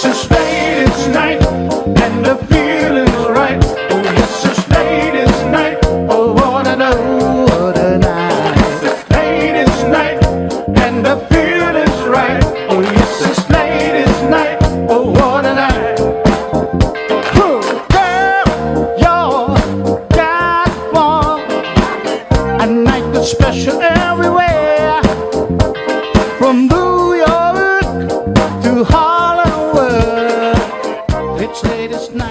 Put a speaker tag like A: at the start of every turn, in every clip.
A: yes, it's late, it's night, and the feeling's right. Oh, yes, it's late, it's night. Oh, what a night, what a night. It's late, it's night, and the feeling's right. Oh, yes, it's late, it's night. Oh, what a night. Girl, you're got one. A night that's special everywhere. From New York to Hollywood, it's late as night.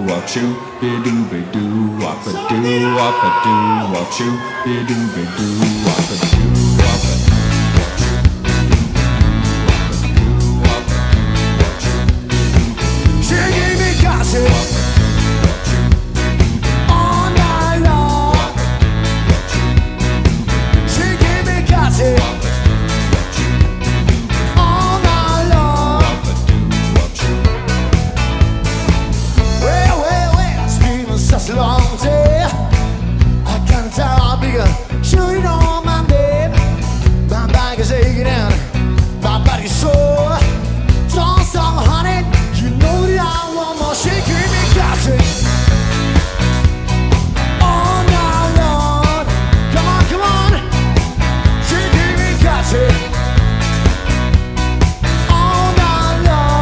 B: Wop shoo, be-doo be-doo, wop-a-doo, wop-a-doo, wop shoo, be-doo be-doo, wop-a-doo, wop-a-doo, wop shoo, be-doo be-doo, wop-a-doo, wop shoo, be-doo be-doo.
C: She gave me gossip all night long. She gave me gossip all night long. Well, it's been such a long day. I can't tell how big a shooting on my babe. My back is aching and my body's sore. Don't stop, honey. You know that I want more. She gave me gossip all night long. Come on. She gave me gossip all night long.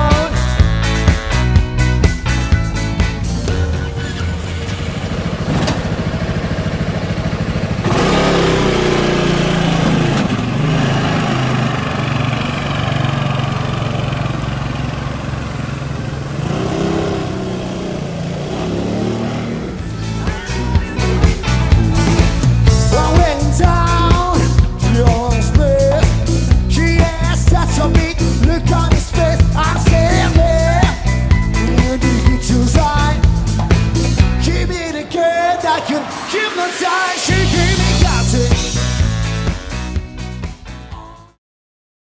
C: I went down to your space. She asked that to me, look on his face. I said, there, you do get your side. Give me the girl that can hypnotize.